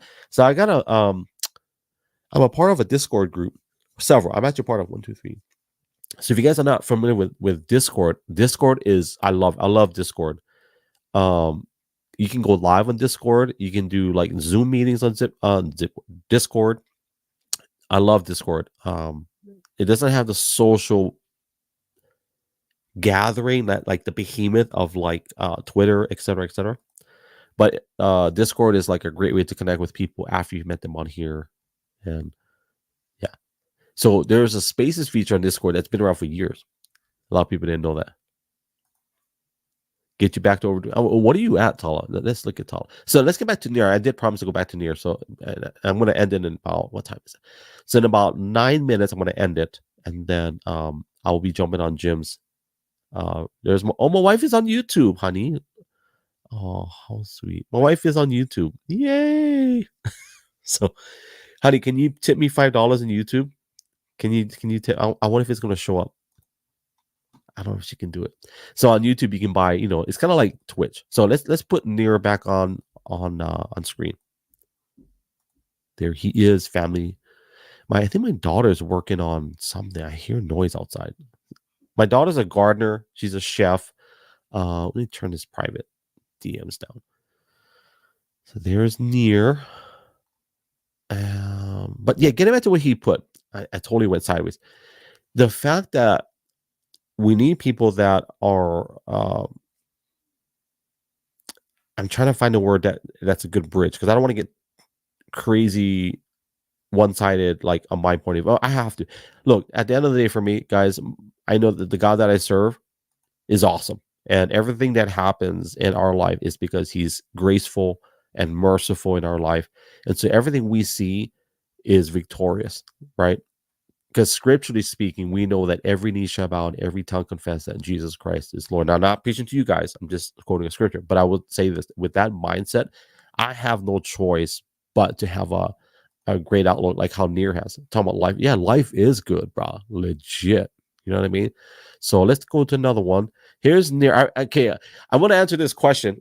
part of a Discord group. Several. I'm actually part of 1, 2, 3. So if you guys are not familiar with Discord, I love Discord. You can go live on Discord. You can do like Zoom meetings on Discord. I love Discord. It doesn't have the social gathering that like the behemoth of like Twitter, etc. But Discord is like a great way to connect with people after you've met them on here. And yeah, so there's a Spaces feature on Discord that's been around for years. A lot of people didn't know that. Get you back to over. What are you at, Tala? Let's look at Tala. So let's get back to Nier. I did promise to go back to Nier. So I'm going to end it in about, what time is it? So in about 9 minutes, I'm going to end it. And then I'll be jumping on Jim's. My wife is on YouTube, honey. Oh, how sweet. My wife is on YouTube. Yay. So, honey, can you tip me $5 in YouTube? Can you tip? I wonder if it's going to show up. I don't know if she can do it. So on YouTube, you can buy, it's kind of like Twitch. So let's put Nier back on screen. There he is, family. I think my daughter's working on something. I hear noise outside. My daughter's a gardener. She's a chef. Let me turn this private. DMs down. So there's Near. But yeah, getting back to what he put, I totally went sideways. The fact that we need people that are, I'm trying to find a word that's a good bridge, because I don't want to get crazy one-sided, like on my point of view. I have to look at the end of the day. For me, guys, I know that the God that I serve is awesome, and everything that happens in our life is because he's graceful and merciful in our life. And so everything we see is victorious, right? Because scripturally speaking, we know that every knee shall bow and every tongue confess that Jesus Christ is Lord. Now, I'm not preaching to you guys, I'm just quoting a scripture, but I would say this: with that mindset, I have no choice but to have a great outlook, like how Near has. Talking about life. Yeah, life is good, bro. Legit. You know what I mean? So let's go to another one. Here's Near. Okay, I want to answer this question.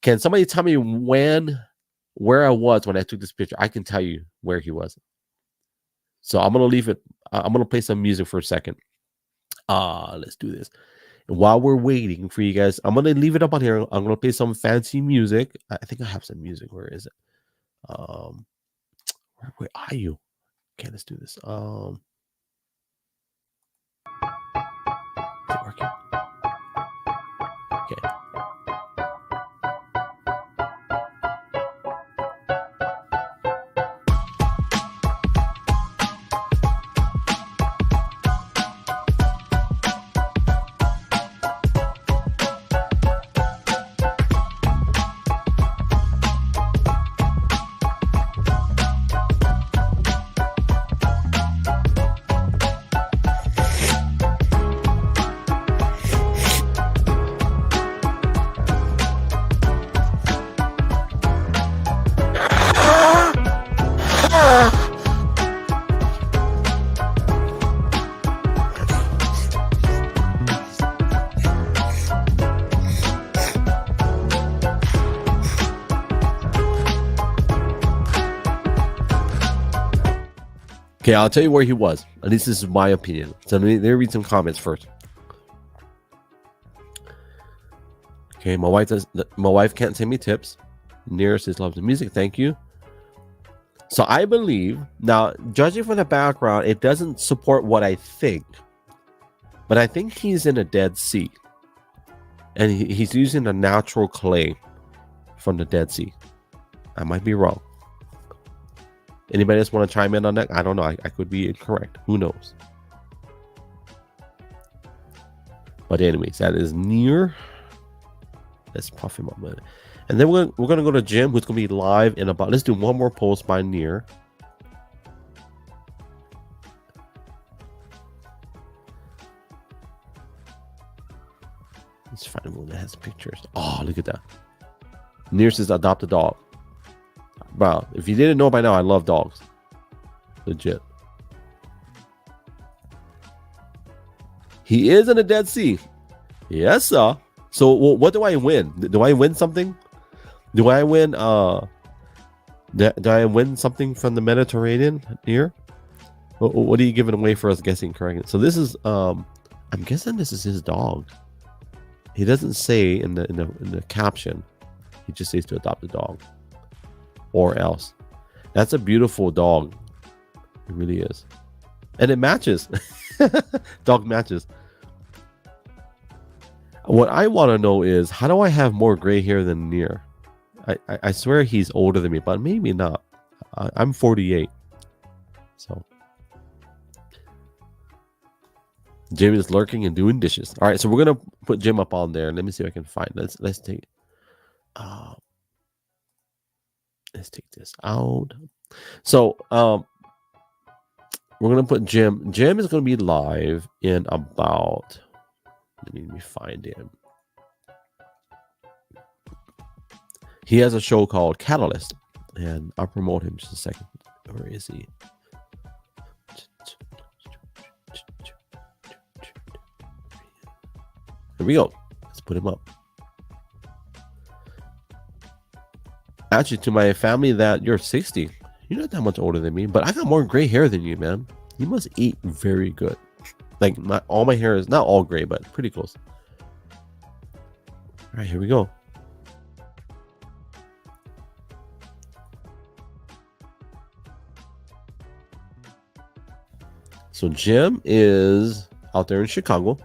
Can somebody tell me where I was when I took this picture? I can tell you where he was. So I'm gonna leave it. I'm gonna play some music for a second. Let's do this. And while we're waiting for you guys, I'm gonna leave it up on here. I'm gonna play some fancy music. I think I have some music. Where is it? Where are you? Okay, let's do this. Is it working? Okay. Okay, I'll tell you where he was. At least this is my opinion. So let me read some comments first. Okay, my wife can't send me tips. Near says loves the music. Thank you. So I believe, now, judging from the background, it doesn't support what I think, but I think he's in a Dead Sea, and he's using a natural clay from the Dead Sea. I might be wrong. Anybody else want to chime in on that? I don't know. I could be incorrect. Who knows? But anyways, that is Near. Let's puff him up a minute. And then we're gonna go to Jim, who's gonna be live in about. Let's do one more post by Near. Let's find one that has pictures. Oh, look at that. Near says adopt a dog. Bro, if you didn't know by now, I love dogs. Legit. He is in the Dead Sea. Yes, sir. So what do I win? Do I win something? Do I win do I win something from the Mediterranean here? What are you giving away for us guessing correctly? So this is I'm guessing this is his dog. He doesn't say in the caption. He just says to adopt a dog. Or else. That's a beautiful dog. It really is. And it matches. Dog matches. What I want to know is, how do I have more gray hair than Near? I swear he's older than me, but maybe not. I'm 48. So Jim is lurking and doing dishes. All right, so we're gonna put Jim up on there. Let me see if I can find. Let's take. Let's take this out. So we're gonna put Jim. Jim is gonna be live in about. Let me find him. He has a show called Catalyst, and I'll promote him just a second. Where is he? Here we go. Let's put him up. Actually, to my family, that you're 60. You're not that much older than me, but I got more gray hair than you, man. You must eat very good. Like, not all my hair is not all gray, but pretty close. right, here we go. So Jim is out there in Chicago.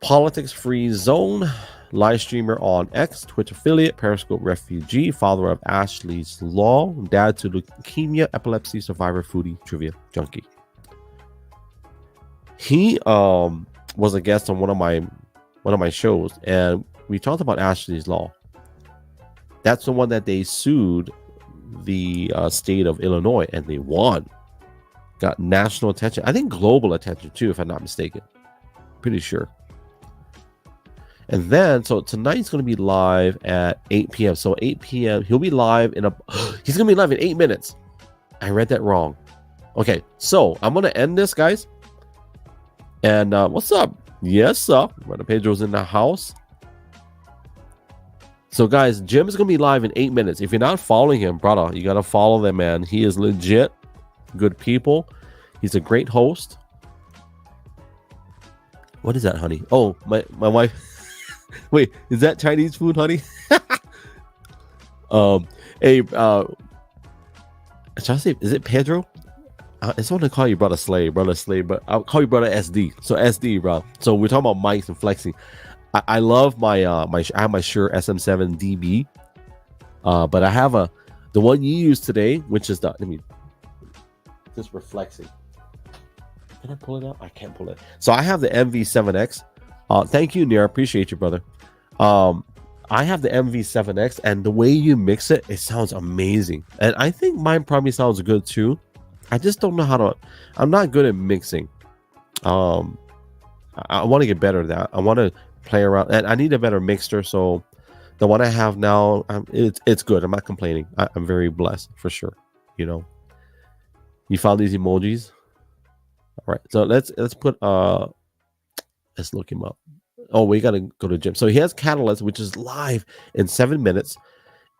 Politics Free Zone, live streamer on X, Twitch affiliate, Periscope refugee, follower of Ashley's Law, dad to leukemia, epilepsy survivor, foodie, trivia junkie. He was a guest on one of my shows, and we talked about Ashley's Law. That's the one that they sued the state of Illinois, and they won. Got national attention. I think global attention too, if I'm not mistaken. Pretty sure. And then, so tonight's going to be live at 8 p.m. So 8 p.m. He'll be live he's going to be live in 8 minutes. I read that wrong. Okay, so I'm going to end this, guys. And what's up? Yes, sir. Brother Pedro's in the house. So, guys, Jim is going to be live in 8 minutes. If you're not following him, brother, you got to follow them, man. He is legit. Good people. He's a great host. What is that, honey? Oh, my wife. Wait, is that Chinese food, honey? Hey, should I say, is it Pedro? I just want to call you brother Slay, but I'll call you brother SD. So SD, bro. So we're talking about mics and flexing. I love my I have my Shure SM7DB, but I have the one you use today, which is just reflexing. Can I pull it out? I can't pull it. So I have the MV7X. Thank you, Nir. I appreciate you, brother. I have the MV7X, and the way you mix it, it sounds amazing. And I think mine probably sounds good too. I just don't know how to. I'm not good at mixing. I want to get better at that. I want to play around, and I need a better mixer. So the one I have now, it's good. I'm not complaining. I'm very blessed for sure. You know. You found these emojis. All right. So let's put let's look him up. Oh, we gotta go to Jim. So he has Catalyst, which is live in 7 minutes,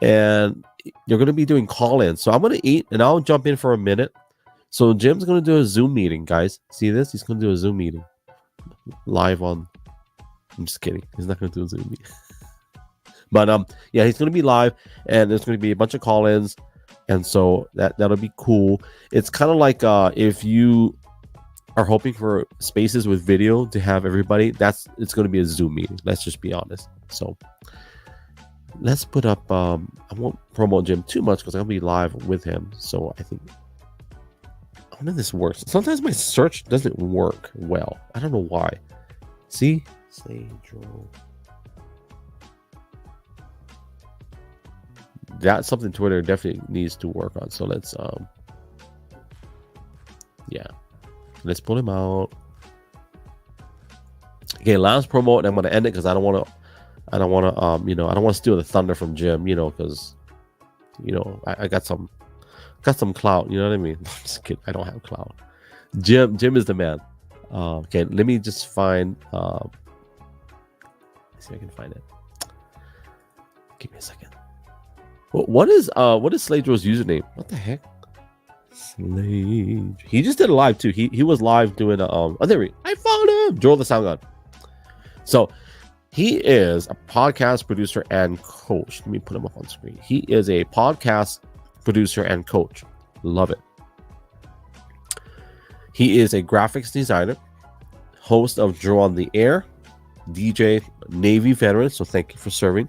and you're gonna be doing call-ins. So I'm gonna eat, and I'll jump in for a minute. So Jim's gonna do a Zoom meeting, guys. See this? He's gonna do a Zoom meeting live on. I'm just kidding. He's not gonna do a Zoom meeting. But yeah, he's gonna be live, and there's gonna be a bunch of call-ins, and so that'll be cool. It's kind of like if you are hoping for spaces with video to have everybody, it's going to be a Zoom meeting. Let's just be honest. So let's put up I won't promote Jim too much because I'm going to be live with him. So I wonder if this works. Sometimes my search doesn't work well. I don't know why. See? That's something Twitter definitely needs to work on. So let's yeah. Let's pull him out. Okay, last promo, and I'm gonna end it because I don't want to I don't want to steal the thunder from Jim, because I got some clout, you know what I mean? I'm just kidding. I don't have clout. Jim is the man. Okay, let me just find let's see if I can find it. Give me a second. What is Slade's username? What the heck? Slade. He just did a live too. He was live doing I found him. Joel the Sound God. So he is a podcast producer and coach. Let me put him up on screen. He is a podcast producer and coach. Love it. He is a graphics designer, host of Joe on the Air, DJ, Navy veteran. So thank you for serving.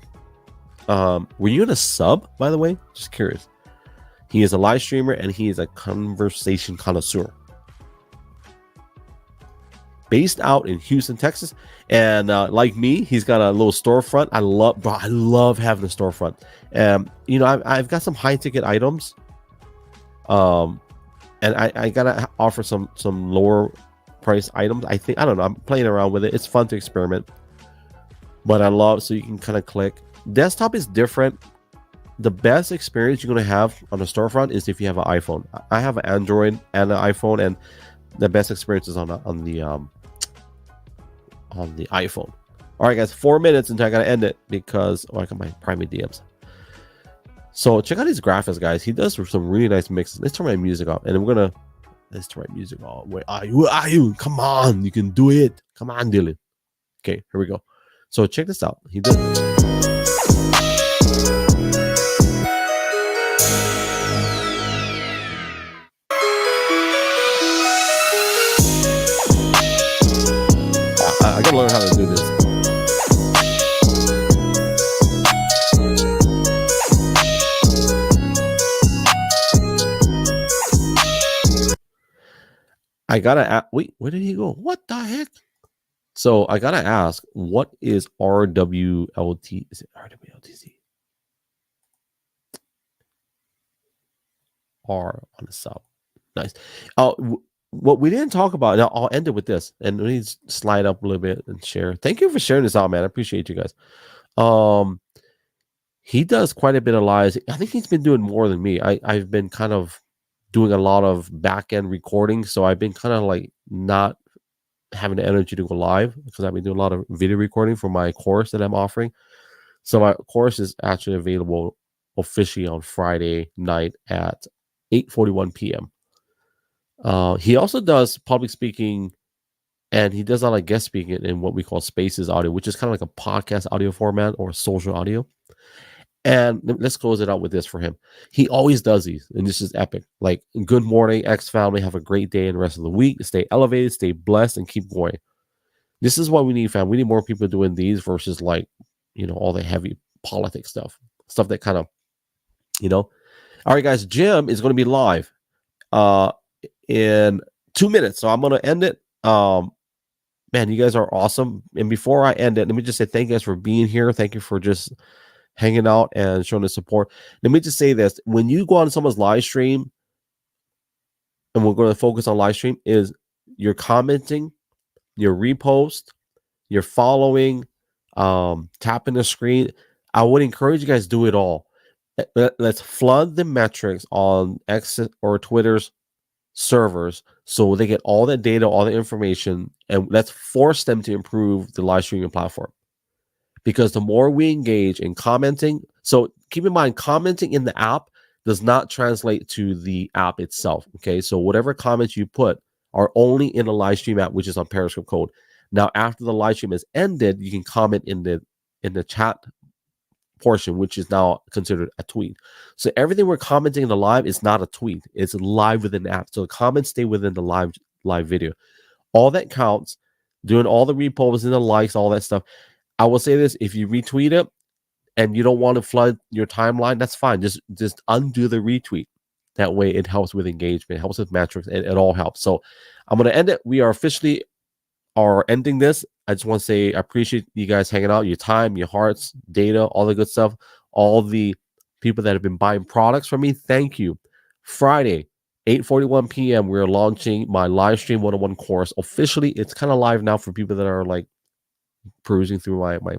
Were you in a sub, by the way? Just curious. He is a live streamer and he is a conversation connoisseur. Based out in Houston, Texas. And like me, he's got a little storefront. I love having a storefront. I've got some high ticket items. And I gotta offer some lower price items. I don't know. I'm playing around with it. It's fun to experiment. But I love, so you can kind of click. Desktop is different. The best experience you're going to have on a storefront is if you have an iPhone. I have an Android and an iPhone, and the best experience is on the iPhone. All right, guys, 4 minutes until I got to end it because I got my private DMs. So check out his graphics, guys. He does some really nice mixes. Let's turn my music off, and let's turn my music off. Where are you? Come on, you can do it. Come on, Dylan. Okay, here we go. So check this out. He did. I gotta learn how to do this. I gotta wait, where did he go? What the heck? So I gotta ask, what is RWLT? Is it RWLTC? R on the sub. Nice. What we didn't talk about, now I'll end it with this, and let me slide up a little bit and share. Thank you for sharing this out, man. I appreciate you guys. He does quite a bit of lives. I think he's been doing more than me. I've been kind of doing a lot of back end recording, so I've been kind of like not having the energy to go live because I've been doing a lot of video recording for my course that I'm offering. So my course is actually available officially on Friday night at 8:41 p.m. He also does public speaking, and he does a lot of guest speaking in what we call Spaces audio, which is kind of like a podcast audio format or social audio. And let's close it out with this for him. He always does these, and this is epic. Like, good morning, X family. Have a great day and the rest of the week. Stay elevated, stay blessed, and keep going. This is what we need, fam. We need more people doing these versus like, all the heavy politics stuff that kind of, All right, guys. Jim is going to be live in 2 minutes, so I'm going to end it. Man, you guys are awesome. And before I end it, let me just say thank you guys for being here. Thank you for just hanging out and showing the support. Let me just say this. When you go on someone's live stream, and we're going to focus on live stream, is you're commenting, your repost, you're following, tapping the screen. I would encourage you guys to do it all. Let's flood the metrics on X or Twitter's servers so they get all the data, all the information, and let's force them to improve the live streaming platform. Because the more we engage in commenting, so keep in mind, commenting in the app does not translate to the app itself. Okay, so whatever comments you put are only in the live stream app, which is on Periscope code. Now, after the live stream is ended, you can comment in the chat portion, which is now considered a tweet. So everything we're commenting in the live is not a tweet; it's live within the app. So the comments stay within the live video. All that counts. Doing all the reposts and the likes, all that stuff. I will say this: if you retweet it and you don't want to flood your timeline, that's fine. Just undo the retweet. That way, it helps with engagement, it helps with metrics, and it all helps. So I'm going to end it. We are officially ending this. I just want to say I appreciate you guys hanging out, your time, your hearts, data, all the good stuff. All the people that have been buying products from me, thank you. Friday, 8:41 p.m., we're launching my live stream 101 course. Officially, it's kind of live now for people that are like perusing through my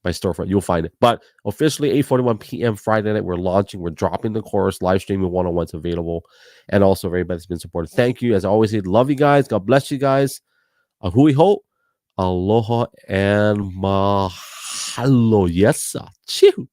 storefront. You'll find it. But officially 8:41 p.m. Friday night, we're dropping the course, live streaming 101's available, and also everybody that's been supported. Thank you. As I always say, love you guys. God bless you guys. Hui ho, aloha, and mahalo. Yes, sir. Chew.